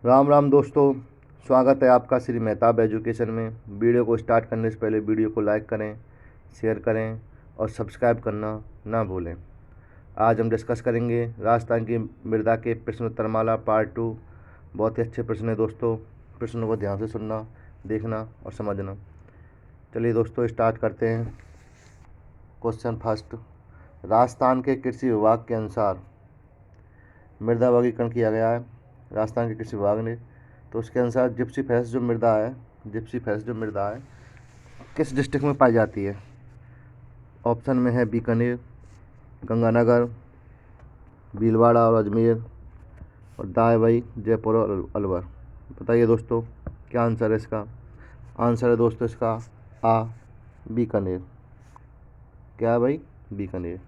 राम राम दोस्तों। स्वागत है आपका श्री मेहताब एजुकेशन में। वीडियो को स्टार्ट करने से पहले वीडियो को लाइक करें, शेयर करें और सब्सक्राइब करना ना भूलें। आज हम डिस्कस करेंगे राजस्थान की मृदा के प्रश्नोत्तरमाला पार्ट 2। बहुत ही अच्छे प्रश्न है दोस्तों। प्रश्नों को ध्यान से सुनना, देखना और समझना। चलिए दोस्तों स्टार्ट करते हैं। क्वेश्चन फर्स्ट, राजस्थान के कृषि विभाग के अनुसार मृदा वर्गीकरण किया गया है राजस्थान के कृषि विभाग ने। तो उसके अनुसार जिप्सीफेरस जो मृदा है किस डिस्ट्रिक्ट में पाई जाती है? ऑप्शन में है बीकानेर, गंगानगर, भीलवाड़ा और अजमेर, और दाएं भाई जयपुर और अलवर। बताइए दोस्तों क्या आंसर है इसका? आंसर है दोस्तों इसका आ, बीकानेर। क्या है भाई? बीकानेर।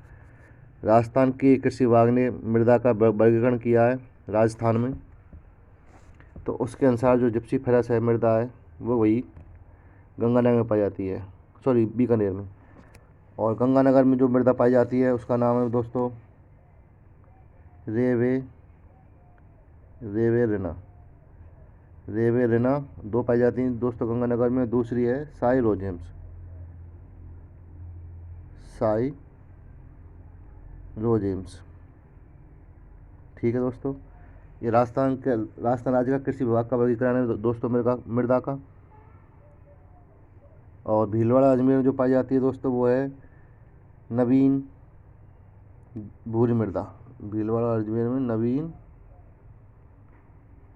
राजस्थान के कृषि विभाग ने मृदा का वर्गीकरण किया है राजस्थान में। तो उसके अनुसार जो जिप्सीफेरस है मृदा है वो वही गंगानगर में पाई जाती है, सॉरी बीकानेर में। और गंगानगर में जो मृदा पाई जाती है उसका नाम है दोस्तों रेवे रेवेरिना। रेवेरिना दो पाई जाती हैं दोस्तों गंगानगर में। दूसरी है साई रोजेम्स। ठीक है दोस्तों, ये राजस्थान राज्य का कृषि विभाग का वर्गीकरण है दोस्तों मृदा का। और भीलवाड़ा अजमेर में जो पाई जाती है दोस्तों वो है नवीन भूरी मृदा। भीलवाड़ा अजमेर में नवीन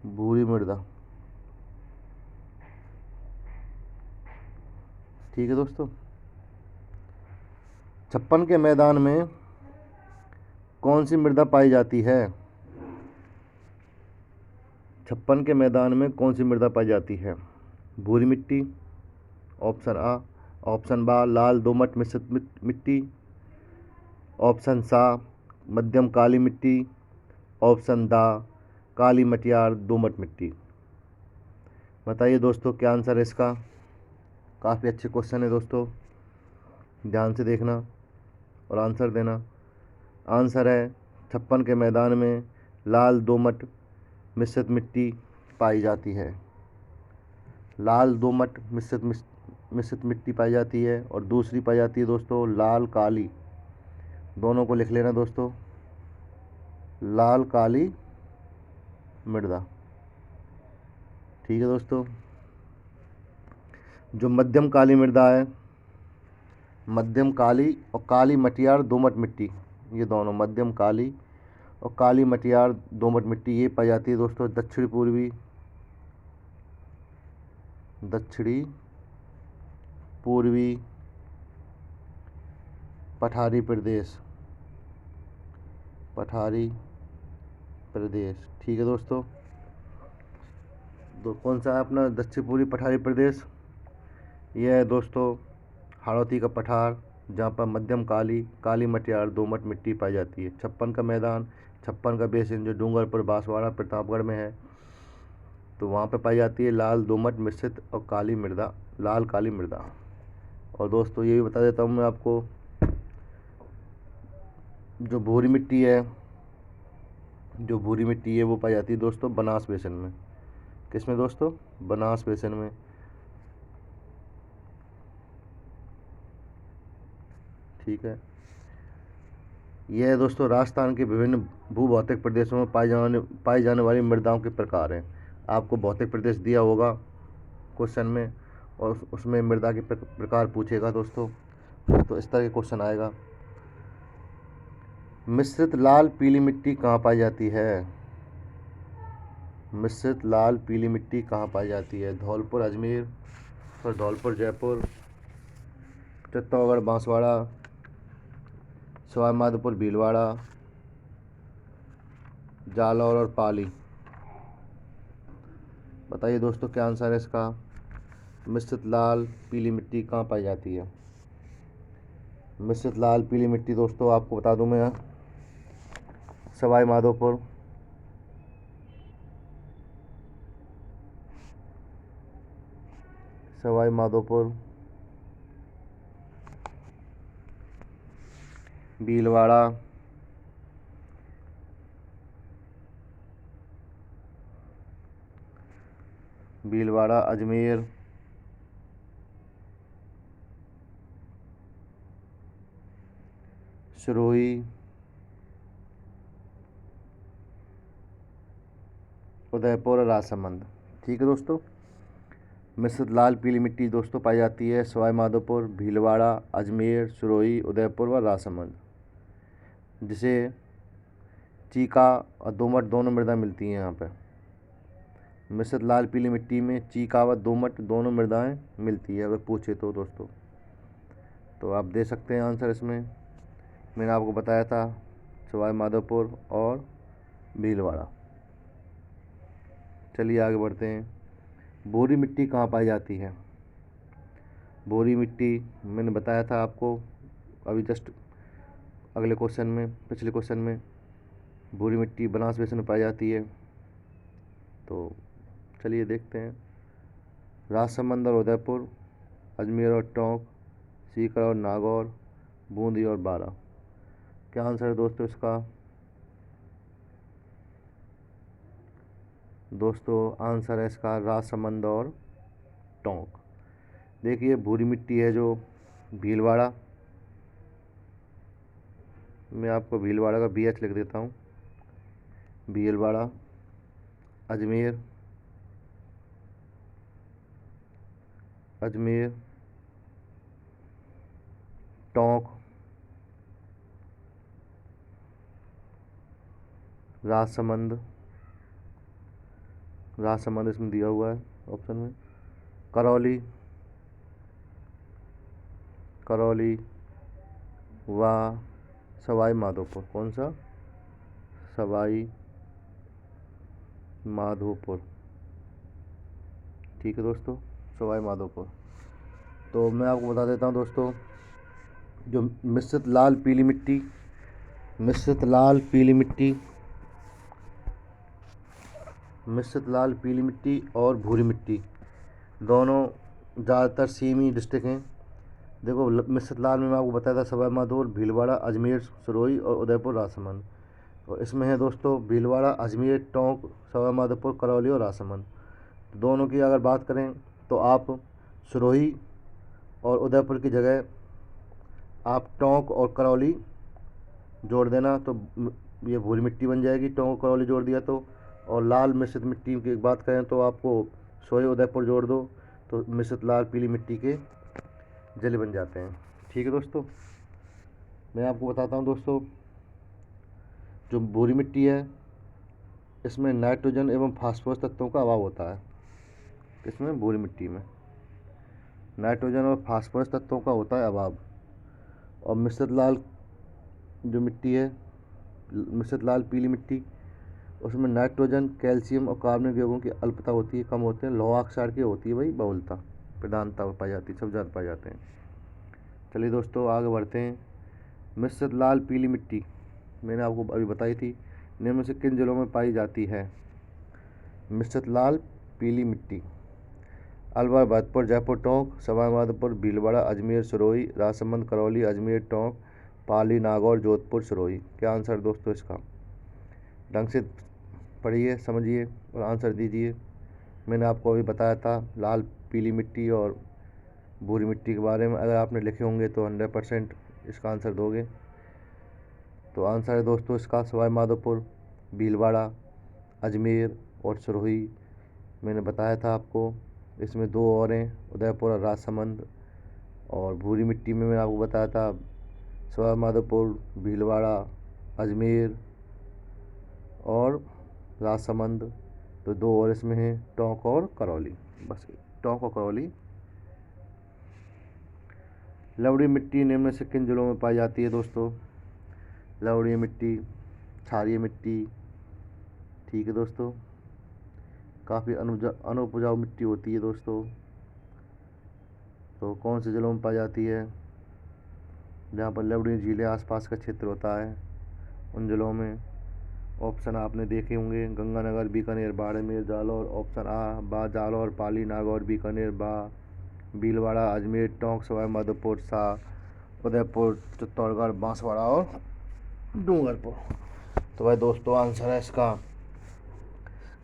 भूरी मृदा। ठीक है दोस्तों। छप्पन के मैदान में कौन सी मृदा पाई जाती है? छप्पन के मैदान में कौन सी मृदा पाई जाती है? भूरी मिट्टी, ऑप्शन आ। ऑप्शन बा लाल दोमट मिश्रित मिट्टी, ऑप्शन सा मध्यम काली मिट्टी, ऑप्शन दा काली मटियार दोमट मिट्टी। बताइए दोस्तों क्या आंसर है इसका? काफ़ी अच्छे क्वेश्चन है दोस्तों, ध्यान से देखना और आंसर देना। आंसर है छप्पन के मैदान में लाल दोमट मिश्रित मिट्टी पाई जाती है। लाल दोमट मिश्रित मिट्टी पाई जाती है। और दूसरी पाई जाती है दोस्तों लाल काली। दोनों को लिख लेना दोस्तों, लाल काली मृदा। ठीक है दोस्तों। जो मध्यम काली मृदा है, मध्यम काली और काली मटियार दोमट मिट्टी, ये दोनों मध्यम काली और काली मटियार दोमट मिट्टी ये पाई जाती है दोस्तों दक्षिणी पूर्वी पठारी प्रदेश। ठीक है दोस्तों। कौन सा है अपना दक्षिण पूर्वी पठारी प्रदेश? यह है दोस्तों हाड़ौती का पठार, जहाँ पर मध्यम काली मटियार दोमट मिट्टी पाई जाती है। छप्पन का मैदान, छप्पन का बेसिन जो डूंगरपुर बांसवाड़ा प्रतापगढ़ में है, तो वहाँ पे पाई जाती है लाल दोमट मिश्रित और लाल काली मृदा। और दोस्तों ये भी बता देता हूँ मैं आपको, जो भूरी मिट्टी है वो पाई जाती है दोस्तों बनास बेसिन में। किस में दोस्तों? बनास बेसिन में। ठीक है। यह है दोस्तों राजस्थान के विभिन्न भूभौतिक प्रदेशों में पाई जाने वाली मृदाओं के प्रकार हैं। आपको भौतिक प्रदेश दिया होगा क्वेश्चन में और उसमें मृदा के प्रकार पूछेगा दोस्तों, तो इस तरह के क्वेश्चन आएगा। मिश्रित लाल पीली मिट्टी कहाँ पाई जाती है? मिश्रित लाल पीली मिट्टी कहाँ पाई जाती है? धौलपुर अजमेर, और धौलपुर जयपुर, चित्तौड़गढ़ बांसवाड़ा, सवाईमाधोपुर भीलवाड़ा, जालौर और पाली। बताइए दोस्तों क्या आंसर है इसका? मिश्रित लाल पीली मिट्टी कहाँ पाई जाती है? मिश्रित लाल पीली मिट्टी दोस्तों आपको बता दूं मैं, सवाईमाधोपुर, भीलवाड़ा, भीलवाड़ा, अजमेर, सिरोही, उदयपुर और राजसमंद। ठीक है दोस्तों। मिश्रित लाल पीली मिट्टी दोस्तों पाई जाती है सवाई माधोपुर, भीलवाड़ा, अजमेर, सिरोही, उदयपुर व राजसमंद, जिसे चीका और दोमट दोनों मृदा मिलती हैं यहाँ पे। मिश्रित लाल पीली मिट्टी में चीका व दोमट दोनों मृदाएं मिलती है अगर पूछे तो दोस्तों। तो आप दे सकते हैं आंसर इसमें। मैंने आपको बताया था सवाई माधोपुर और भीलवाड़ा। चलिए आगे बढ़ते हैं। बोरी मिट्टी कहाँ पाई जाती है? बोरी मिट्टी मैंने बताया था आपको अभी जस्ट अगले क्वेश्चन में, पिछले क्वेश्चन में। बोरी मिट्टी बनास बेसिन में पाई जाती है। तो चलिए देखते हैं। राजसमंद और उदयपुर, अजमेर और टोंक, सीकर और नागौर, बूंदी और बारा। क्या आंसर है दोस्तों इसका? दोस्तों आंसर है इसका राजसमंद और टोंक। देखिए भूरी मिट्टी है जो भीलवाड़ा, मैं आपको भीलवाड़ा का BH लिख देता हूँ। भीलवाड़ा, अजमेर, टोंक, राजसमंद इसमें दिया हुआ है ऑप्शन में, करौली व सवाई माधोपुर। कौन सा? सवाई माधोपुर। ठीक है दोस्तों, सवाई माधोपुर। तो मैं आपको बता देता हूँ दोस्तों, जो मिश्रित लाल पीली मिट्टी और भूरी मिट्टी दोनों ज़्यादातर सेम ही डिस्ट्रिक्ट हैं। देखो मिश्रित लाल में मैं आपको बताया था सवाई माधोपुर, भीलवाड़ा, अजमेर, सिरोही और उदयपुर, राजसमंद। तो इसमें है दोस्तों भीलवाड़ा, अजमेर, टोंक, सवाई माधोपुर, करौली और राजसमंद। दोनों की अगर बात करें तो आप सिरोही और उदयपुर की जगह आप टोंक और करौली जोड़ देना तो ये भूरी मिट्टी बन जाएगी। टोंक और करौली जोड़ दिया तो। और लाल मिश्रित मिट्टी की बात करें तो आपको सिरोही, उदयपुर जोड़ दो तो मिश्रित लाल पीली मिट्टी के जले बन जाते हैं। ठीक है दोस्तों। मैं आपको बताता हूँ दोस्तों, जो भूरी मिट्टी है इसमें नाइट्रोजन एवं फास्फोरस तत्वों का अभाव होता है। इसमें भूरी मिट्टी में नाइट्रोजन और फास्फोरस तत्वों का होता है अभाव। और मिश्रित लाल जो मिट्टी है, मिश्रित लाल पीली मिट्टी, उसमें नाइट्रोजन, कैल्शियम और कार्बनिक यौगों की अल्पता होती है, कम होते हैं। लौह ऑक्साइड की होती है भाई बहुलता, प्रधानता पाई जाती है, सब ज़्यादा पाए जाते हैं। चलिए दोस्तों आगे बढ़ते हैं। मिश्रित लाल पीली मिट्टी मैंने आपको अभी बताई थी, निम्न में से किन जिलों में पाई जाती है? मिश्रित लाल पीली मिट्टी अलवर, भरतपुर, जयपुर, टोंक, सवाई माधोपुर, भीलवाड़ा, अजमेर, सिरोही, राजसमंद, करौली, अजमेर, टोंक, पाली, नागौर, जोधपुर, सिरोही। क्या आंसर है दोस्तों इसका? ढंग से पढ़िए, समझिए और आंसर दीजिए। मैंने आपको अभी बताया था लाल पीली मिट्टी और भूरी मिट्टी के बारे में। अगर आपने लिखे होंगे तो 100% इसका आंसर दोगे। तो आंसर है दोस्तों इसका सवाई माधोपुर, भीलवाड़ा, अजमेर और सिरोही। मैंने बताया था आपको। इसमें दो और हैं, उदयपुर और राजसमंद। और भूरी मिट्टी में मैंने आपको बताया था सवाई माधोपुर, भीलवाड़ा, अजमेर और राजसमंद। तो दो और इसमें हैं, टोंक और करौली। बस टोंक और करौली। लवड़ी मिट्टी निम्न में से किन जिलों में पाई जाती है दोस्तों? लवड़ी मिट्टी, क्षारीय मिट्टी। ठीक है दोस्तों, काफ़ी अनुपजाऊ मिट्टी होती है दोस्तों। तो कौन से जिलों में पाई जाती है? जहाँ पर लवड़ी झीलें आसपास का क्षेत्र होता है उन जिलों में। ऑप्शन आपने देखे होंगे, गंगानगर, बीकानेर, बाड़मेर, जालौर। ऑप्शन आ बा जालौर, पाली, नागौर, बीकानेर, बा भीलवाड़ा, अजमेर, टोंक, सवाई माधोपुर, सा उदयपुर, चित्तौड़गढ़, बांसवाड़ा और डूंगरपुर। तो भाई दोस्तों आंसर है इसका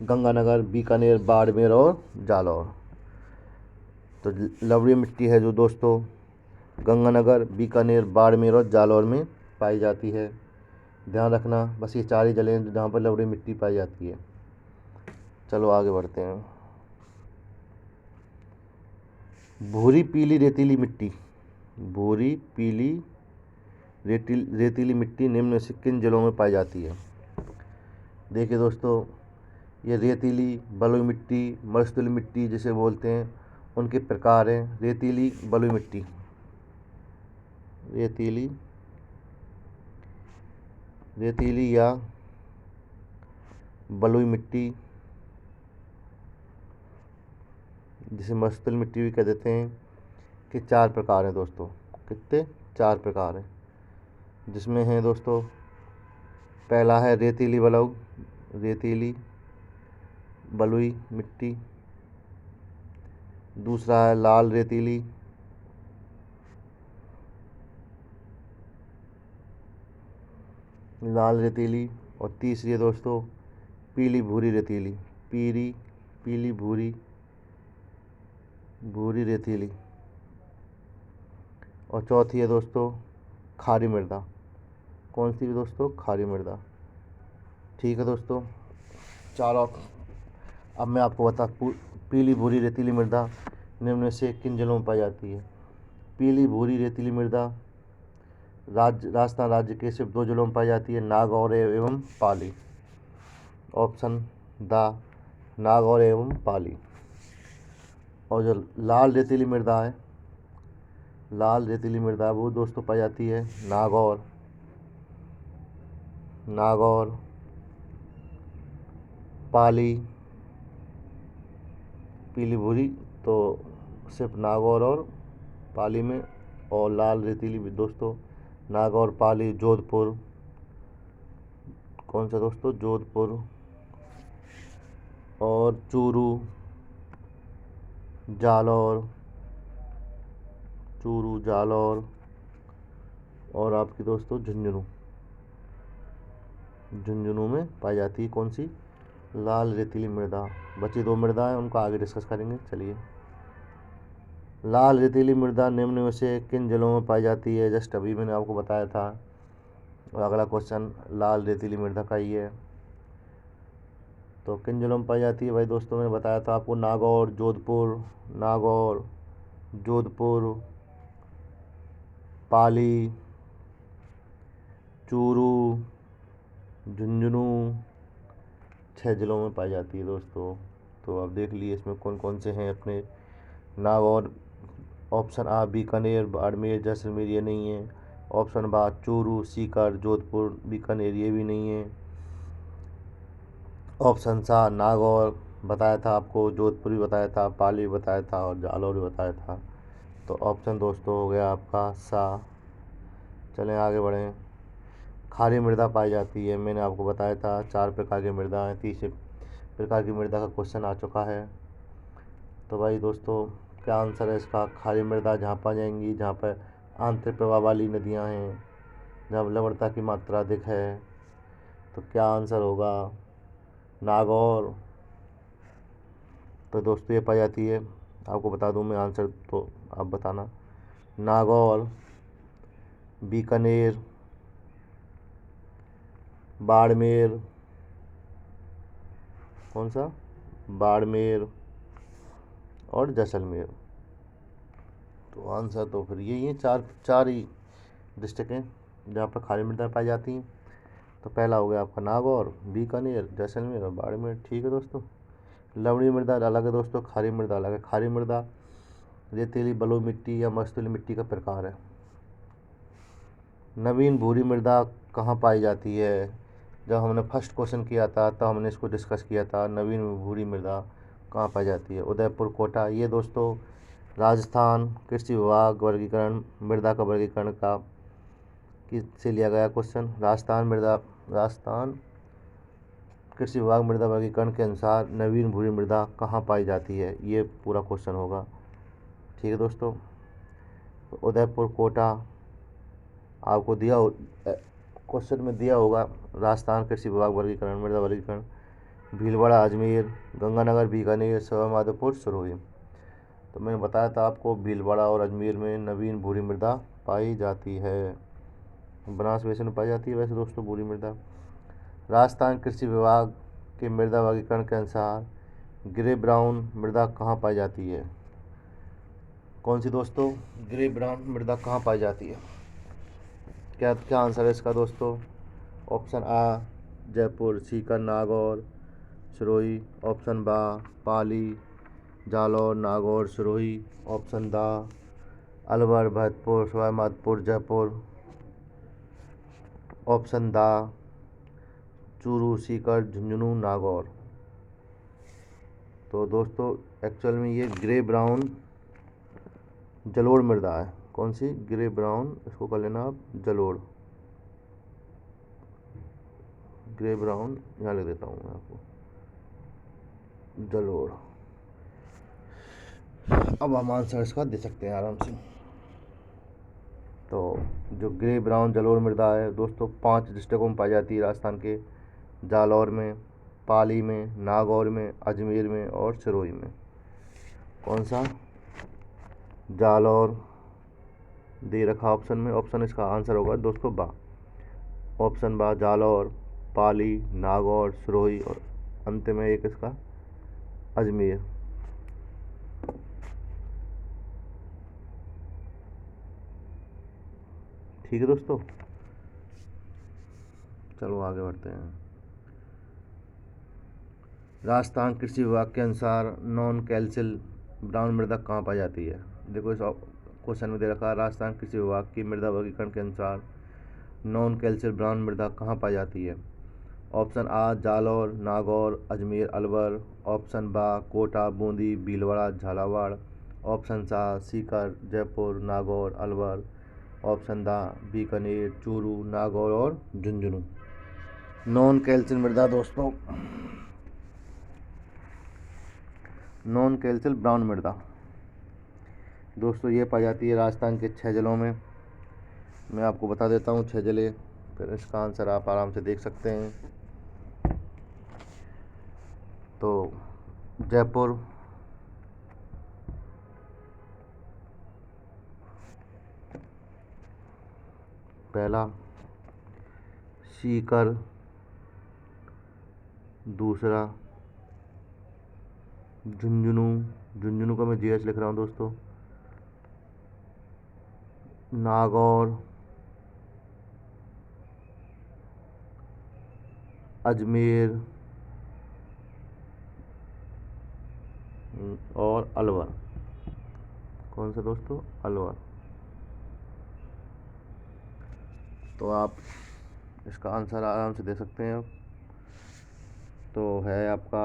गंगानगर, बीकानेर, बाड़मेर और जालौर। तो लवणीय मिट्टी है जो दोस्तों गंगानगर, बीकानेर, बाड़मेर और जालौर में पाई जाती है। ध्यान रखना, बस ये 4 ही जिले हैं जहाँ पर लवणीय मिट्टी पाई जाती है। चलो आगे बढ़ते हैं। भूरी पीली रेतीली मिट्टी, भूरी पीली रेतीली मिट्टी निम्न से किन जिलों में पाई जाती है? देखिए दोस्तों, ये रेतीली, बलुई मिट्टी, मरुस्थलीय मिट्टी जिसे बोलते हैं, उनके प्रकार हैं। रेतीली, बलुई मिट्टी, रेतीली या बलुई मिट्टी जिसे मरुस्थलीय मिट्टी भी कह देते हैं, कि 4 प्रकार हैं दोस्तों। कितने? 4 प्रकार हैं, जिसमें हैं दोस्तों, पहला है रेतीली बलुई मिट्टी। दूसरा है लाल रेतीली, और तीसरी है दोस्तों पीली भूरी रेतीली, पीली भूरी रेतीली। और चौथी है दोस्तों खारी मृदा। कौन सी है दोस्तों? खारी मृदा। ठीक है दोस्तों, चारों। अब मैं आपको पीली भूरी रेतीली मृदा निम्न से किन जिलों में पाई जाती है? पीली भूरी रेतीली मृदा राजस्थान राज्य के सिर्फ 2 जिलों में पाई जाती है, नागौर एवं पाली। ऑप्शन द, नागौर एवं पाली। और जो लाल रेतीली मृदा है, वो दोस्तों पाई जाती है नागौर, पाली, पीली भूरी तो सिर्फ नागौर और पाली में। और लाल रेतीली भी दोस्तों नागौर, पाली, जोधपुर। कौन सा दोस्तों? जोधपुर और चूरू, जालौर और आपकी दोस्तों झुंझुनू में पाई जाती है। कौन सी? लाल रेतीली मृदा। बची 2 मृदा है, उनको आगे डिस्कस करेंगे। चलिए, लाल रेतीली मृदा निम्न में से किन जिलों में पाई जाती है? जस्ट अभी मैंने आपको बताया था। और अगला क्वेश्चन लाल रेतीली मृदा का ही है। तो किन जिलों में पाई जाती है भाई दोस्तों? मैंने बताया था आपको, नागौर, जोधपुर, पाली, चूरू, झुंझुनू, 6 जिलों में पाई जाती है दोस्तों। तो अब देख लिए इसमें कौन कौन से हैं अपने। नागौर, ऑप्शन आ बीकानेर, बाड़मेर, जैसलमेर ये नहीं है। ऑप्शन बा चूरू, सीकर, जोधपुर, बीकानेर ये भी नहीं है। ऑप्शन सा नागौर बताया था आपको, जोधपुर भी बताया था, पाली भी बताया था और जालौर भी बताया था। तो ऑप्शन दोस्तों हो गया आपका सा। चलें आगे बढ़ें। खारी मृदा पाई जाती है, मैंने आपको बताया था 4 प्रकार की मृदा हैं। 30 प्रकार की मृदा का क्वेश्चन आ चुका है। तो भाई दोस्तों क्या आंसर है इसका? खारी मृदा जहाँ पाई जाएंगी जहाँ पर आंतरिक प्रवाह वाली नदियाँ हैं, जहाँ लवणता की मात्रा अधिक है। तो क्या आंसर होगा? नागौर। तो दोस्तों ये पाई जाती है, आपको बता दूं मैं आंसर, तो आप बताना। नागौर, बीकानेर, बाड़मेर। कौन सा? बाड़मेर और जैसलमेर। तो आंसर तो फिर यही है, चार ही डिस्ट्रिक्ट हैं जहाँ पर खारी मृदा पाई जाती हैं। तो पहला हो गया आपका नागौर, बीकानेर, जैसलमेर और बाड़मेर। ठीक है दोस्तों। लवणीय मृदा अलग है दोस्तों, खारी मृदा अलग है। खारी मृदा रेतीली, बलुई मिट्टी या मरुस्थलीय मिट्टी का प्रकार है। नवीन भूरी मृदा कहाँ पाई जाती है? जब हमने फर्स्ट क्वेश्चन किया था तो हमने इसको डिस्कस किया था, नवीन भूरी मृदा कहाँ पाई जाती है? उदयपुर, कोटा। ये दोस्तों राजस्थान कृषि विभाग वर्गीकरण मृदा का वर्गीकरण का किससे लिया गया क्वेश्चन? राजस्थान कृषि विभाग मृदा वर्गीकरण के अनुसार नवीन भूरी मृदा कहाँ पाई जाती है, ये पूरा क्वेश्चन होगा। ठीक है दोस्तों। तो उदयपुर, कोटा आपको क्वेश्चन में दिया होगा। राजस्थान कृषि विभाग वर्गीकरण मृदा वर्गीकरण भीलवाड़ा अजमेर, गंगानगर बीकानेर, सवाईमाधोपुर सिरोही। तो मैंने बताया था आपको भीलवाड़ा और अजमेर में नवीन भूरी मृदा पाई जाती है, बनास बेसिन में पाई जाती है वैसे दोस्तों भूरी मृदा। राजस्थान कृषि विभाग के मृदा वर्गीकरण के अनुसार ग्रे ब्राउन मृदा कहाँ पाई जाती है? कौन सी दोस्तों? ग्रे ब्राउन मृदा कहाँ पाई जाती है? क्या क्या आंसर है इसका दोस्तों? ऑप्शन आ जयपुर, सीकर, नागौर, सिरोही। ऑप्शन बा पाली, जालौर, नागौर, सिरोही। ऑप्शन दा अलवर, भरतपुर, सवाईमाधोपुर, जयपुर। ऑप्शन दा चूरू, सीकर, झुंझुनू, नागौर। तो दोस्तों एक्चुअल में ये ग्रे ब्राउन जलोढ़ मृदा है। कौन सी? ग्रे ब्राउन, इसको कर लेना आप जलोढ़, ग्रे ब्राउन यहाँ लिख देता हूँ मैं आपको, जलोढ़। अब हम आंसर इसका दे सकते हैं आराम से। तो जो ग्रे ब्राउन जलोढ़ मृदा है दोस्तों 5 डिस्ट्रिक्टों में पाई जाती है, राजस्थान के जालौर में, पाली में, नागौर में, अजमेर में और सिरोही में। कौन सा? जालौर दे रखा ऑप्शन में। ऑप्शन इसका आंसर होगा दोस्तों बा। ऑप्शन बा जालौर, पाली, नागौर, सिरोही और अंत में एक इसका अजमेर। ठीक है दोस्तों, चलो आगे बढ़ते हैं। राजस्थान कृषि विभाग के अनुसार नॉन कैल्शियल ब्राउन मृदा कहाँ पाई जाती है? देखो इस क्वेश्चन में दे रखा है राजस्थान कृषि विभाग की मृदा वर्गीकरण के अनुसार नॉन कैल्शियल ब्राउन मृदा कहाँ पाई जाती है? ऑप्शन आ जालौर, नागौर, अजमेर, अलवर। ऑप्शन बा कोटा, बूंदी, भीलवाड़ा, झालावाड़। ऑप्शन सा सीकर, जयपुर, नागौर, अलवर। ऑप्शन दा बीकानेर, चूरू, नागौर और झुंझुनू। नॉन कैल्शियल मृदा दोस्तों, नॉन कैल्शियल ब्राउन मृदा दोस्तों ये पाई जाती है राजस्थान के 6 जिलों में। मैं आपको बता देता हूँ 6 जिले, फिर इसका आंसर आप आराम से देख सकते हैं। तो जयपुर, पहला, सीकर दूसरा, झुंझुनू, झुंझुनू का मैं जीएच लिख रहा हूँ दोस्तों, नागौर, अजमेर और अलवर। कौन सा दोस्तों? अलवर। तो आप इसका आंसर आराम से दे सकते हैं। तो है आपका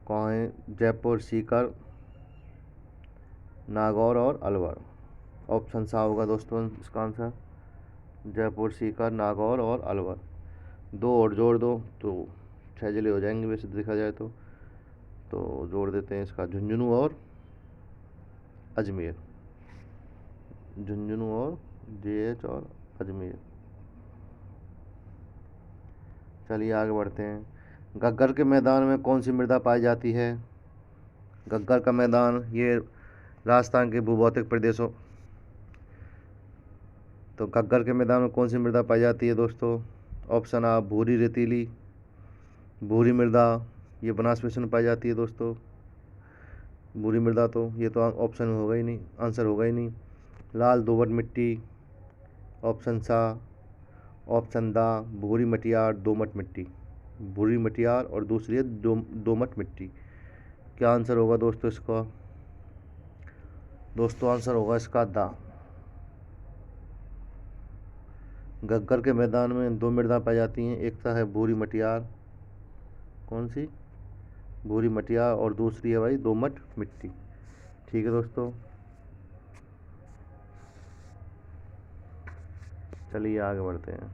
कौन है? जयपुर, सीकर, नागौर और अलवर। ऑप्शन सा होगा दोस्तों इसका आंसर, जयपुर, सीकर, नागौर और अलवर। 2 और जोड़ दो तो 6 जिले हो जाएंगे वैसे देखा जाए तो जोड़ देते हैं इसका झुंझुनू और अजमेर, झुंझुनू और जीएच और अजमेर। चलिए आगे बढ़ते हैं। गग्गर के मैदान में कौन सी मृदा पाई जाती है? गग्गर का मैदान ये राजस्थान के भूभौतिक प्रदेशों, तो गग्गर के मैदान में कौन सी मृदा पाई जाती है दोस्तों? ऑप्शन आ भूरी रेतीली भूरी मृदा, ये बनास बेसिन में पाई जाती है दोस्तों भूरी मृदा। तो ये तो ऑप्शन होगा ही नहीं, आंसर होगा ही नहीं। लाल दोमट मिट्टी, ऑप्शन सा। ऑप्शन दा भूरी मटियार, दोमट मिट्टी, भूरी मटियार और दूसरी है दोमट मिट्टी। क्या आंसर होगा दोस्तों इसका? दोस्तों आंसर होगा इसका दा। गग्गर के मैदान में 2 मृदा पाई जाती हैं, एक तो है भूरी मटियार, कौन सी? भूरी मटियार, और दूसरी है भाई दोमट मिट्टी। ठीक है दोस्तों, चलिए आगे बढ़ते हैं।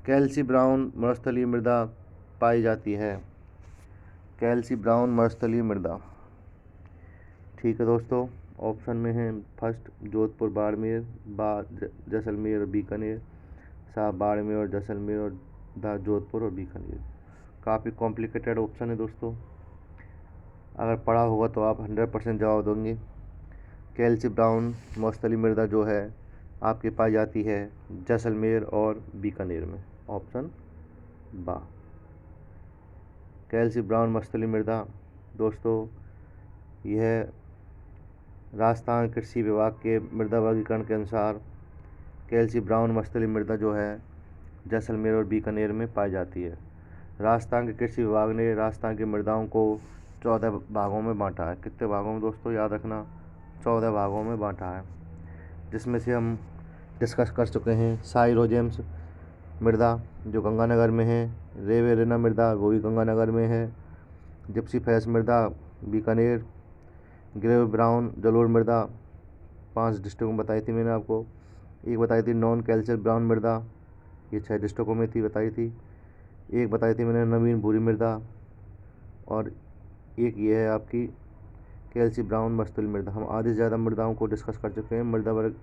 कैल्सी ब्राउन मरुस्थलीय मृदा पाई जाती है, कैल्सी ब्राउन मरुस्थलीय मृदा। ठीक है दोस्तों, ऑप्शन में है फर्स्ट जोधपुर, बाड़मेर, जैसलमेर और बीकानेर। सा बाड़मेर और जैसलमेर और दा, जोधपुर और बीकानेर। काफ़ी कॉम्प्लिकेटेड ऑप्शन है दोस्तों, अगर पढ़ा होगा तो आप 100% जवाब देंगे। कैल्सी ब्राउन मरुस्थलीय मृदा जो है आपकी पाई जाती है जैसलमेर और बीकानेर में। ऑप्शन बा, कैल्सी ब्राउन मरुस्थलीय मृदा दोस्तों यह राजस्थान कृषि विभाग के मृदा वर्गीकरण के अनुसार कैल्सी ब्राउन मरुस्थलीय मृदा जो है जैसलमेर और बीकानेर में पाई जाती है। राजस्थान के कृषि विभाग ने राजस्थान की मृदाओं को 14 भागों में बांटा है। कितने भागों में दोस्तों, याद रखना, 14 भागों में बांटा है, जिसमें से हम डिस्कस कर चुके हैं साइरोजेम्स मृदा जो गंगानगर में है, रेवेरिना मृदा वो भी गंगानगर में है, जिप्सीफेस मृदा बीकानेर, ग्रेव ब्राउन जलोढ़ मृदा 5 डिस्ट्रिक्टों में बताई थी मैंने आपको। एक बताई थी नॉन कैल्शियल ब्राउन मृदा, ये 6 डिस्ट्रिक्टों में थी बताई थी। एक बताई थी मैंने नवीन भूरी मृदा, और एक ये है आपकी कैल्सी ब्राउन मरुस्थलीय मृदा। हम आधे से ज़्यादा मृदाओं को डिस्कस कर चुके हैं मृदा वर्ग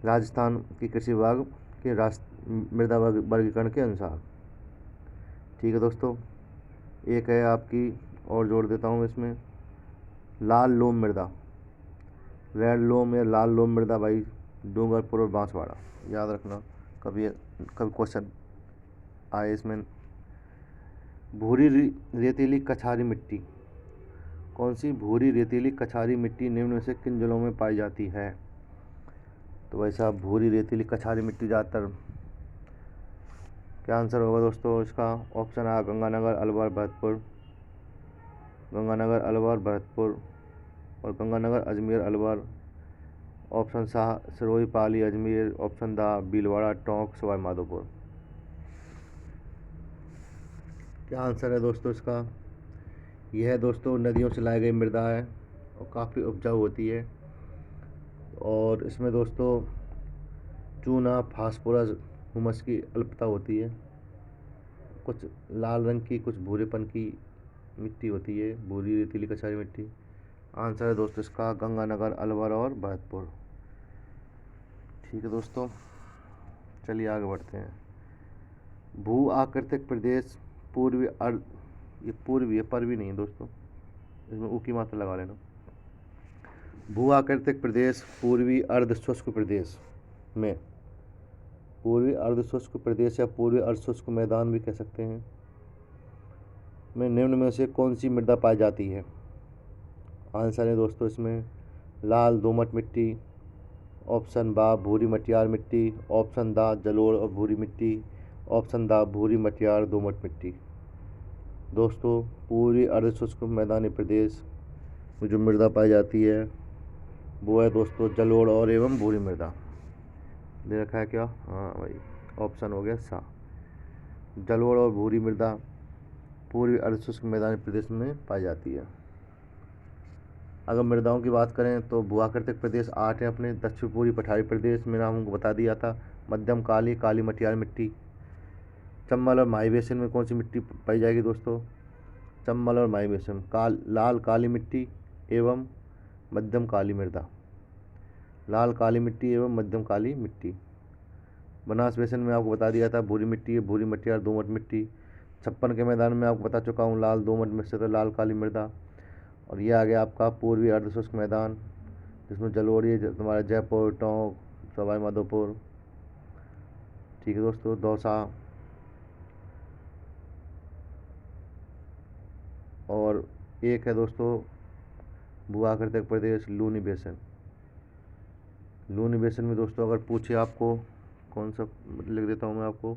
राजस्थान की कृषि विभाग के मृदा वर्गीकरण के अनुसार। ठीक है दोस्तों, एक है आपकी और जोड़ देता हूँ इसमें, लाल लोम मृदा, रेड लोम या लाल लोम मृदा भाई डूंगरपुर और बांसवाड़ा। याद रखना, कभी क्वेश्चन आए इसमें। भूरी रेतीली कछारी मिट्टी, कौन सी भूरी रेतीली कछारी मिट्टी निम्न में से किन जिलों में पाई जाती है? तो भाई साहब भूरी रेतीली कछारी मिट्टी ज़्यादातर, क्या आंसर होगा दोस्तों इसका? ऑप्शन आ गंगानगर, अलवर, भरतपुर, गंगानगर, अलवर, भरतपुर और गंगानगर, अजमेर, अलवर। ऑप्शन सा सिरोही, पाली, अजमेर। ऑप्शन दा भीलवाड़ा, टोंक, सवाई माधोपुर। क्या आंसर है दोस्तों इसका? यह है दोस्तों नदियों से लाई गई मृदा है और काफ़ी उपजाऊ होती है, और इसमें दोस्तों चूना, फास्फोरस, हुमस की अल्पता होती है, कुछ लाल रंग की कुछ भूरेपन की मिट्टी होती है, भूरी रेतीली कछारी मिट्टी। आंसर है दोस्तों इसका गंगानगर, अलवर और भरतपुर। ठीक है दोस्तों, चलिए आगे बढ़ते हैं। भू आकृतिक प्रदेश पूर्वी अर्ध, ये पूर्वी है, पर भी नहीं है दोस्तों, इसमें ऊ की मात्रा लगा लेना। भू आकृतिक प्रदेश पूर्वी अर्ध शुष्क प्रदेश में, पूर्वी अर्ध शुष्क प्रदेश या पूर्वी अर्ध शुष्क मैदान भी कह सकते हैं, में निम्न में से कौन सी मृदा पाई जाती है? आंसर है दोस्तों इसमें लाल दोमट मिट्टी, ऑप्शन बा भूरी मटियार मिट्टी, ऑप्शन दा जलोढ़ और भूरी मिट्टी, ऑप्शन दा भूरी मटियार दोमट मिट्टी। दोस्तों पूर्वी अर्ध शुष्क मैदानी प्रदेश में जो मृदा पाई जाती है वो है दोस्तों जलोढ़ और एवं भूरी मृदा। दे रखा है क्या? हाँ भाई, ऑप्शन हो गया सा, जलोढ़ और भूरी मृदा पूर्वी अर्ध शुष्क मैदानी प्रदेश में पाई जाती है। अगर मृदाओं की बात करें तो भूआकृतिक प्रदेश 8 है अपने। दक्षिण पूर्वी पठारी प्रदेश मैंने हमको बता दिया था, मध्यम काली, काली मटियार मिट्टी। चंबल और माही बेसिन में कौन सी मिट्टी पाई जाएगी दोस्तों? चंबल और माही बेसिन लाल काली मिट्टी एवं मध्यम काली मृदा, लाल काली मिट्टी एवं मध्यम काली मिट्टी। बनास बेसिन में आपको बता दिया था भूरी मिट्टी है, भूरी मटियार दोमट मिट्टी। 56 के मैदान में आपको बता चुका हूँ लाल दोमट मिश्रित लाल काली मृदा। और ये आ गया आपका पूर्वी अर्धशुष्क मैदान, जिसमें जलोढ़ी तुम्हारा जयपुर, टोंक, सवाई माधोपुर। ठीक है दोस्तों, दौसा और एक है दोस्तों भू आकृतिक प्रदेश लूनी बेसिन। लूनी बेसिन में दोस्तों अगर पूछे आपको कौन सा, लिख देता हूँ मैं आपको,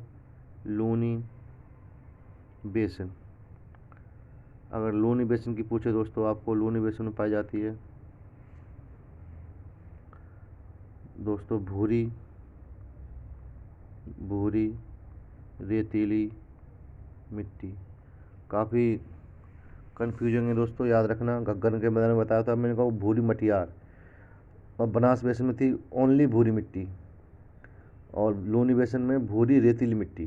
लूनी बेसिन। अगर लूनी बेसिन की पूछे दोस्तों आपको, लूनी बेसिन में पाई जाती है दोस्तों भूरी रेतीली मिट्टी। काफ़ी कन्फ्यूजन है दोस्तों, याद रखना। घग्गर के मैदान में बताया था मैंने, कहा भूरी मटियार, और बनास बेसिन में थी ओनली भूरी मिट्टी, और लूनी बेसिन में भूरी रेतीली मिट्टी।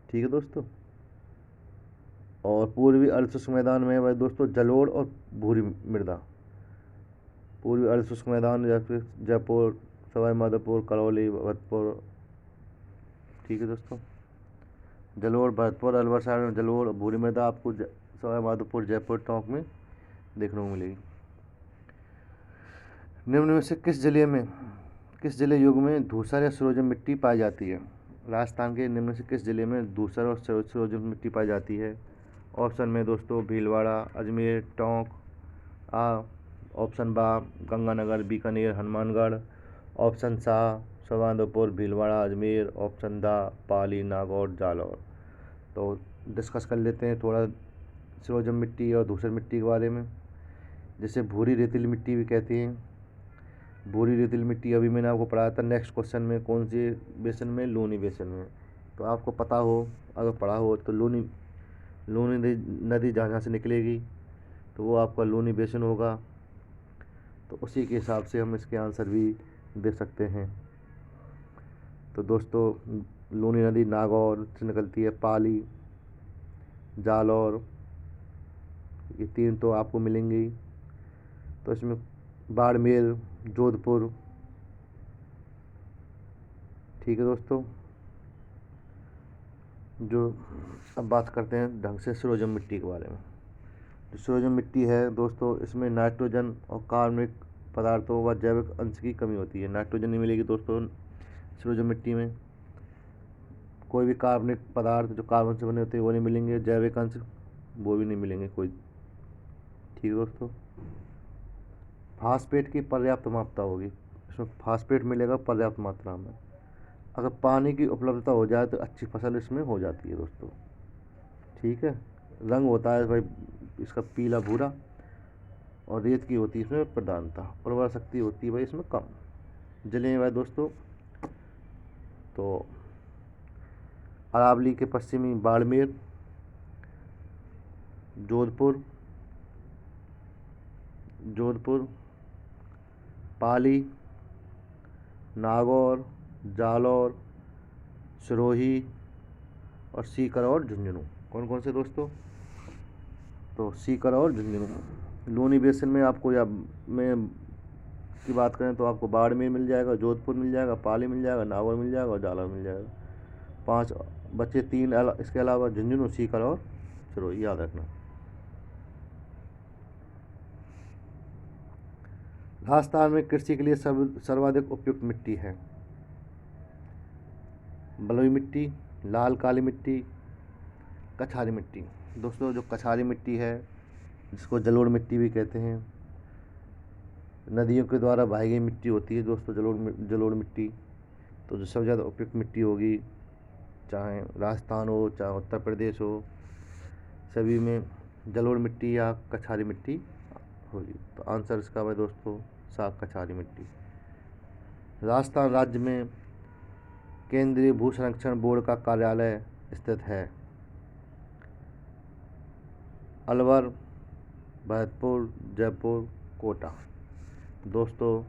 ठीक है दोस्तों, और पूर्वी अर्धशुष्क मैदान में भाई दोस्तों जलोढ़ और भूरी मृदा। पूर्वी अर्धशुष्क मैदान जैसे जयपुर, सवाई माधोपुर, करौली, भरतपुर। ठीक है दोस्तों, जलोढ़ भरतपुर अलवर साइड में जलोढ़ भूरी मृदा आपको सवाई माधोपुर जयपुर टोंक में देखने को मिलेगी। निम्न में से किस जलीय युग में धूसर या सरोजम मिट्टी पाई जाती है? राजस्थान के निम्न से किस जिले में धूसर और सरोजम मिट्टी पाई जाती है? ऑप्शन में दोस्तों भीलवाड़ा, अजमेर, टोंक। ऑप्शन बा गंगानगर, बीकानेर, हनुमानगढ़। ऑप्शन सा सवाईमाधोपुर, भीलवाड़ा, अजमेर। ऑप्शन दा पाली, नागौर, जालौर। तो डिस्कस कर लेते हैं थोड़ा सरोजम मिट्टी और धूसर मिट्टी के बारे में, जिसे भूरी रेतीली मिट्टी भी कहते हैं। भूरी रेतीली मिट्टी अभी मैंने आपको पढ़ाया था नेक्स्ट क्वेश्चन में, कौन से बेसन में? लूनी बेसन में। तो आपको पता हो, अगर पढ़ा हो तो लूनी नदी जहाँ जहाँ से निकलेगी तो वो आपका लूनी बेसन होगा। तो उसी के हिसाब से हम इसके आंसर भी दे सकते हैं। तो दोस्तों लूनी नदी नागौर से निकलती है, पाली, जालौर, ये 3 तो आपको मिलेंगी। तो इसमें बाड़मेर, जोधपुर। ठीक है दोस्तों, जो अब बात करते हैं ढंग से सरोजम मिट्टी के बारे में। जो सरोजम मिट्टी है दोस्तों, इसमें नाइट्रोजन और कार्बनिक पदार्थों व जैविक अंश की कमी होती है। नाइट्रोजन नहीं मिलेगी दोस्तों सरोजम मिट्टी में। कोई भी कार्बनिक पदार्थ जो कार्बन से बने होते हैं वो नहीं मिलेंगे। जैविक अंश वो भी नहीं मिलेंगे कोई। ठीक है दोस्तों, फास्फेट की पर्याप्त मात्रा होगी, इसमें फास्फेट मिलेगा पर्याप्त मात्रा में। अगर पानी की उपलब्धता हो जाए तो अच्छी फसल इसमें हो जाती है दोस्तों। ठीक है, रंग होता है भाई इसका पीला भूरा, और रेत की होती है इसमें प्रधानता। उर्वरा शक्ति होती है भाई इसमें कम। जलें भाई दोस्तों, तो अरावली के पश्चिमी बाड़मेर, जोधपुर, पाली, नागौर, जालौर, सिरोही और सीकर और झुंझुनू। कौन कौन से दोस्तों? तो सीकर और झुंझुनू। लूनी बेसिन में आपको या में की बात करें तो आपको बाड़मेर मिल जाएगा, जोधपुर मिल जाएगा, पाली मिल जाएगा, नागौर मिल जाएगा और जालौर मिल जाएगा। 5 बच्चे, 3 इसके अलावा झुंझुनू, सीकर और सिरोही, याद रखना। राजस्थान में कृषि के लिए सर्वाधिक उपयुक्त मिट्टी है? बलुई मिट्टी, लाल काली मिट्टी, कछारी मिट्टी। दोस्तों जो कछारी मिट्टी है, जिसको जलोढ़ मिट्टी भी कहते हैं, नदियों के द्वारा बहाई गई मिट्टी होती है दोस्तों जलोढ़ मिट्टी। तो जो सबसे ज़्यादा उपयुक्त मिट्टी होगी, चाहे राजस्थान हो चाहे उत्तर प्रदेश हो, सभी में जलोढ़ मिट्टी या कछारी मिट्टी होगी। तो आंसर इसका भाई दोस्तों साफ कछारी मिट्टी। राजस्थान राज्य में केंद्रीय भू संरक्षण बोर्ड का कार्यालय स्थित है? अलवर, भरतपुर, जयपुर, कोटा। दोस्तों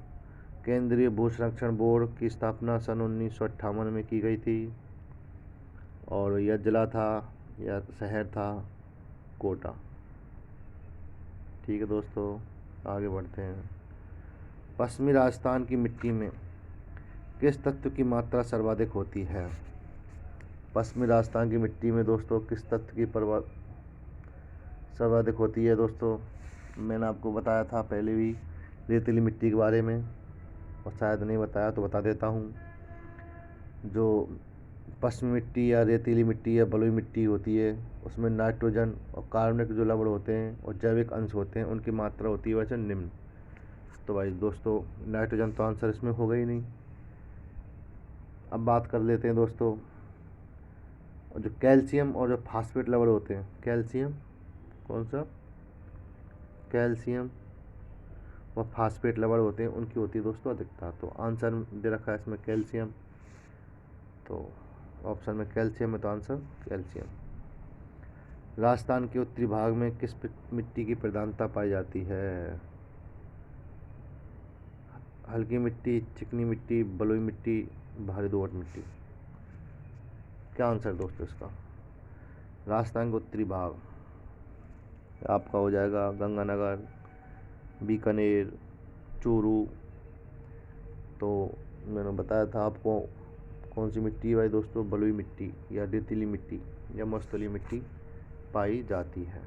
केंद्रीय भू संरक्षण बोर्ड की स्थापना सन 1958 में की गई थी, और यह जिला था या शहर था कोटा। ठीक है दोस्तों, आगे बढ़ते हैं। पश्चिमी राजस्थान की मिट्टी में किस तत्व की मात्रा सर्वाधिक होती है? पश्चिमी राजस्थान की मिट्टी में दोस्तों किस तत्व की सर्वाधिक होती है? दोस्तों मैंने आपको बताया था पहले भी रेतीली मिट्टी के बारे में, और शायद नहीं बताया तो बता देता हूँ। जो पश्चिमी मिट्टी या रेतीली मिट्टी या बलुई मिट्टी होती है, उसमें नाइट्रोजन और कार्बनिक जो लवण होते हैं और जैविक अंश होते हैं, उनकी मात्रा होती है वैसे निम्न। तो भाई दोस्तों नाइट्रोजन तो आंसर इसमें होगा ही नहीं। अब बात कर लेते हैं दोस्तों, जो कैल्शियम और जो फास्फेट लवण होते हैं, कैल्शियम कौन सा? कैल्शियम व फास्फेट लवण होते हैं, उनकी होती है दोस्तों अधिकता। तो आंसर दे रखा है इसमें कैल्शियम, तो ऑप्शन में कैल्शियम है, तो आंसर कैल्शियम। राजस्थान के उत्तरी भाग में किस मिट्टी की प्रधानता पाई जाती है? हल्की मिट्टी, चिकनी मिट्टी, बलुई मिट्टी, भारी दोआब मिट्टी। क्या आंसर दोस्तों इसका? राजस्थान का उत्तरी भाग आपका हो जाएगा गंगानगर, बीकानेर, चूरू। तो मैंने बताया था आपको कौन सी मिट्टी है भाई दोस्तों, बलुई मिट्टी या रेतीली मिट्टी। या मस्तूली मिट्टी पाई जाती है।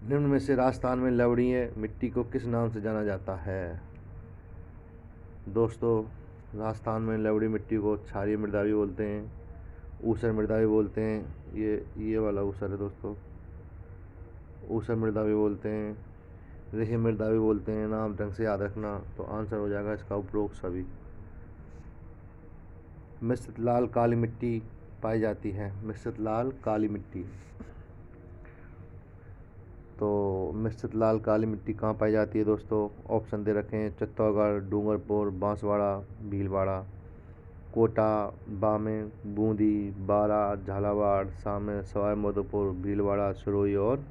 निम्न में से राजस्थान में लवणीय मिट्टी को किस नाम से जाना जाता है? दोस्तों, राजस्थान में लवणीय मिट्टी को क्षारीय मृदा भी बोलते हैं, ऊसर मृदा भी बोलते हैं। ये वाला ऊसर है दोस्तों, ऊसर मृदा भी बोलते हैं, रेह मृदा भी बोलते हैं। नाम ढंग से याद रखना। तो आंसर हो जाएगा इसका उपरोक्त सभी। मिश्रित लाल काली मिट्टी पाई जाती है। मिश्रित लाल काली मिट्टी, तो मिश्रित लाल काली मिट्टी कहाँ पाई जाती है दोस्तों? ऑप्शन दे रखे हैं चित्तौड़गढ़, डूंगरपुर, बांसवाड़ा, भीलवाड़ा, कोटा, बामें, बूंदी, बारा, झालावाड़, सामें, सवाई माधोपुर, भीलवाड़ा, सिरोही और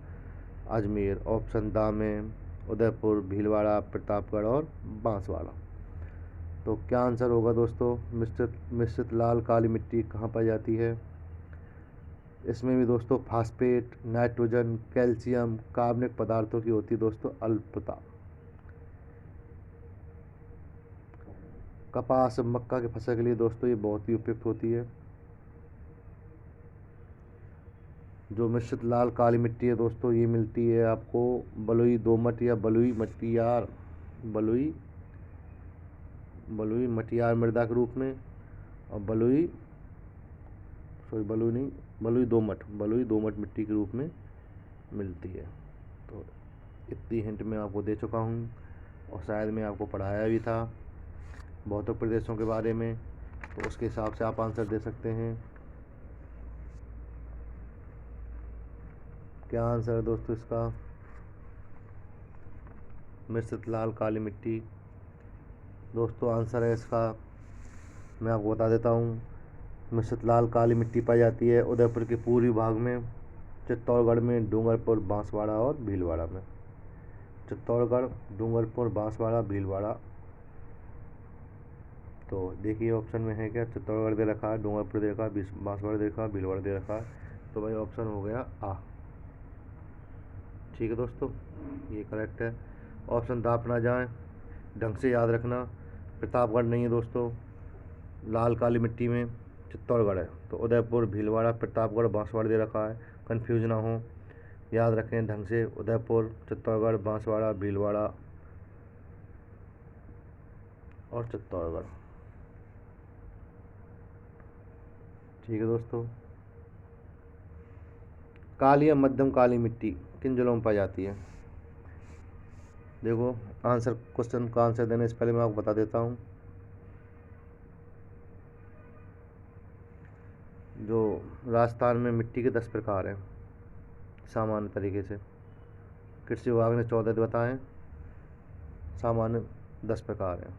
अजमेर। ऑप्शन दा में उदयपुर, भीलवाड़ा, प्रतापगढ़ और बांसवाड़ा। तो क्या आंसर होगा दोस्तों? मिश्रित लाल काली मिट्टी कहाँ पाई जाती है? इसमें भी दोस्तों फास्फेट, नाइट्रोजन, कैल्शियम, कार्बनिक पदार्थों की होती है दोस्तों अल्पता। कपास, मक्का की फसल के लिए दोस्तों ये बहुत ही उपयुक्त होती है। जो मिश्रित लाल काली मिट्टी है दोस्तों, ये मिलती है आपको बलुई दोमट या बलुई मटियार मृदा के रूप में, और बलुई दोमट मिट्टी के रूप में मिलती है। तो इतनी हिंट मैं आपको दे चुका हूँ, और शायद मैं आपको पढ़ाया भी था भौतिक प्रदेशों के बारे में, तो उसके हिसाब से आप आंसर दे सकते हैं। क्या आंसर है दोस्तों इसका? मिश्रित लाल काली मिट्टी। दोस्तों आंसर है इसका, मैं आपको बता देता हूँ। मिश्रित लाल काली मिट्टी पाई जाती है उदयपुर के पूर्वी भाग में, चित्तौड़गढ़ में, डूंगरपुर, बांसवाड़ा और भीलवाड़ा में। चित्तौड़गढ़, डूंगरपुर, बांसवाड़ा, भीलवाड़ा। तो देखिए ऑप्शन में है क्या? चित्तौड़गढ़ दे रखा है, डूंगरपुर दे रखा है, बांसवाड़ा दे रखा है, भीलवाड़ा दे रखा है। तो भाई ऑप्शन हो गया आ। ठीक है दोस्तों, ये करेक्ट है। ऑप्शन दा अपना जाएँ, ढंग से याद रखना। प्रतापगढ़ नहीं है दोस्तों लाल काली मिट्टी में, चित्तौड़गढ़ है। तो उदयपुर, भीलवाड़ा, प्रतापगढ़, बांसवाड़ा दे रखा है, कंफ्यूज ना हो, याद रखें ढंग से। उदयपुर, चित्तौड़गढ़, बांसवाड़ा, भीलवाड़ा और चित्तौड़गढ़। ठीक है दोस्तों। काली या मध्यम काली मिट्टी किन जगहों में पाई जाती है? देखो क्वेश्चन का आंसर देने से पहले मैं आपको बता देता हूँ। जो राजस्थान में मिट्टी के 10 प्रकार हैं सामान्य तरीके से। कृषि विभाग ने 14 बताए, सामान्य 10 प्रकार हैं,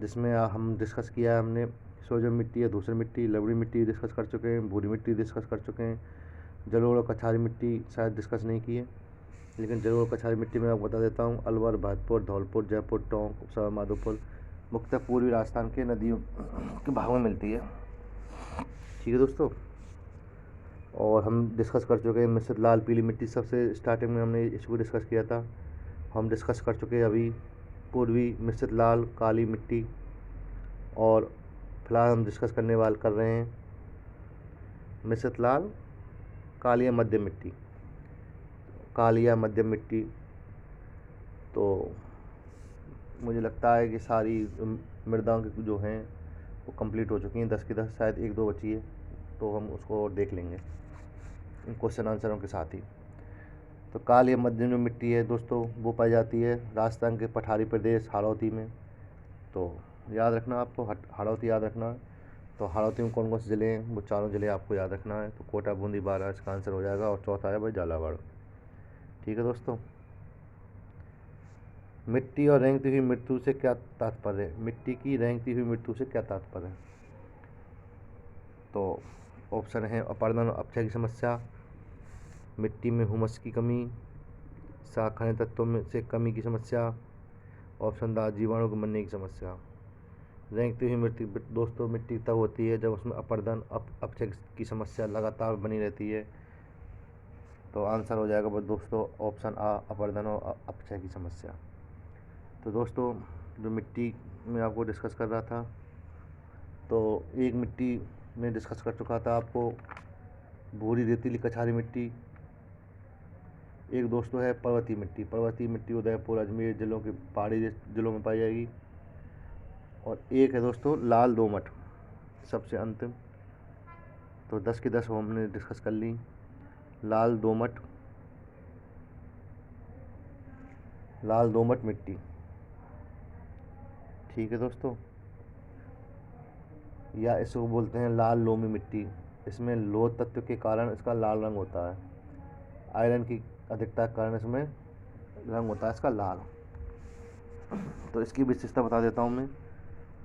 जिसमें हम डिस्कस किया है हमने। सोजन मिट्टी है, धूसर मिट्टी, लवणी मिट्टी डिस्कस कर चुके हैं, भूरी मिट्टी डिस्कस कर चुके हैं, जलोढ़ और कछारी मिट्टी शायद डिस्कस नहीं की है, लेकिन जलोढ़ और कछारी मिट्टी में आपको बता देता हूँ। अलवर, भरतपुर, धौलपुर, जयपुर, टोंक, सवाई माधोपुर मुख्यतः पूर्वी राजस्थान के नदियों के भाग में मिलती है। ठीक है दोस्तों। और हम डिस्कस कर चुके हैं मिश्रित लाल पीली मिट्टी, सबसे स्टार्टिंग में हमने इसको डिस्कस किया था। हम डिस्कस कर चुके हैं अभी पूर्वी मिश्रित लाल काली मिट्टी, और फिलहाल हम डिस्कस कर रहे हैं मिश्रित लाल काली या मध्यम मिट्टी। काली या मध्यम मिट्टी, तो मुझे लगता है कि सारी मृदाओं की जो हैं वो कंप्लीट हो चुकी हैं, 10 की 10, शायद 1-2 बची है, तो हम उसको देख लेंगे इन क्वेश्चन आंसरों के साथ ही। तो काली या मध्यम जो मिट्टी है दोस्तों, वो पाई जाती है राजस्थान के पठारी प्रदेश हाड़ौती में। तो याद रखना आपको, हाड़ौती याद रखना। तो हाड़ौती में कौन कौन से ज़िले हैं? वो चारों ज़िले आपको याद रखना है। तो कोटा, बूंदी, बारा इसका आंसर हो जाएगा, और चौथा है भाई झालावाड़। ठीक है दोस्तों। मिट्टी और रेंगती हुई मृत्यु से क्या तात्पर्य है? मिट्टी की रेंगती हुई मृत्यु से क्या तात्पर्य है? तो ऑप्शन है अपरदन और अपक्षय की समस्या, मिट्टी में हुमस की कमी, खनिज तत्वों में से कमी की समस्या, ऑप्शन दा जीवाणु के मरने की समस्या। रेंगती हुई मिट्टी दोस्तों मिट्टी तब होती है जब उसमें अपरदन अपक्षय की समस्या लगातार बनी रहती है। तो आंसर हो जाएगा दोस्तों ऑप्शन आ, अपरदन और अपक्षय की समस्या। तो दोस्तों जो मिट्टी में आपको डिस्कस कर रहा था, तो एक मिट्टी में डिस्कस कर चुका था आपको। भूरी रेतीली कछारी मिट्टी। एक दोस्तों है पर्वतीय मिट्टी। पर्वतीय मिट्टी उदयपुर, अजमेर जिलों के पहाड़ी जिलों में पाई जाएगी। और एक है दोस्तों लाल दोमट, सबसे अंतिम। तो 10 की 10 हमने डिस्कस कर ली। लाल दोमट, लाल दोमट मिट्टी। ठीक है दोस्तों, या इसको बोलते हैं लाल लोमी मिट्टी। इसमें लोह तत्व के कारण इसका लाल रंग होता है। आयरन की अधिकता के कारण इसमें रंग होता है इसका लाल। तो इसकी विशेषता बता देता हूँ मैं।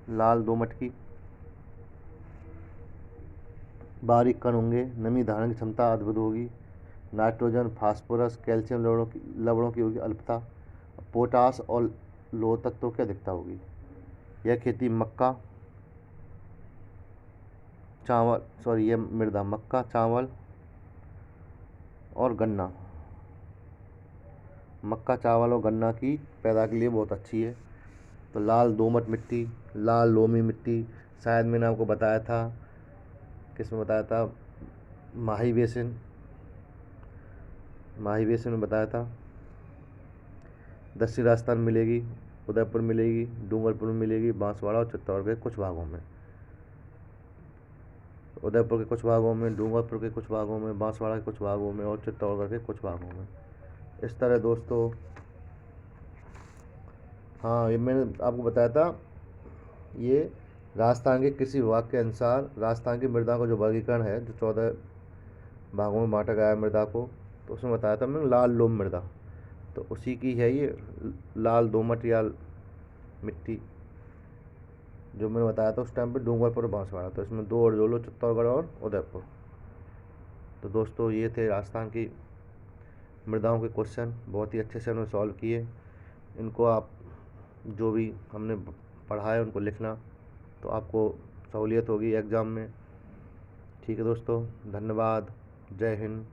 लाल दोमट की बारीक कण होंगे, नमी धारण की क्षमता अद्भुत होगी, नाइट्रोजन, फास्फोरस, कैल्शियम लवणों की होगी अल्पता, पोटास और लोह तत्वों की अधिकता होगी। यह खेती मक्का, चावल, यह मृदा मक्का, चावल और गन्ना, मक्का, चावल और गन्ना की पैदा के लिए बहुत अच्छी है। तो लाल दोमट मिट्टी, लाल लोमी मिट्टी, शायद मैंने आपको बताया था, किसमें बताया था, माही बेसिन में बताया था। दक्षिण राजस्थान मिलेगी, उदयपुर मिलेगी, डूंगरपुर में मिलेगी, बांसवाड़ा और चित्तौड़गढ़ के कुछ भागों में। उदयपुर के कुछ भागों में, डूंगरपुर के कुछ भागों में, बांसवाड़ा के कुछ भागों में और चित्तौड़गढ़ के कुछ भागों में। इस तरह दोस्तों, हाँ ये मैंने आपको बताया था, ये राजस्थान के कृषि विभाग के अनुसार राजस्थान की मृदा का जो वर्गीकरण है, जो 14 भागों में बांटा गया है मृदा को, तो उसमें बताया था मैंने लाल लोम मृदा। तो उसी की है ये लाल दोमट या मिट्टी, जो मैंने बताया था उस टाइम पे डूंगरपुर और बांसवाड़ा। तो इसमें 2 और जोड़ लो, चित्तौड़गढ़ और उदयपुर। तो दोस्तों ये थे राजस्थान की मृदाओं के क्वेश्चन, बहुत ही अच्छे से हमने सॉल्व किए। इनको आप जो भी हमने पढ़ा है उनको लिखना, तो आपको सहूलियत होगी एग्ज़ाम में। ठीक है दोस्तों, धन्यवाद। जय हिंद।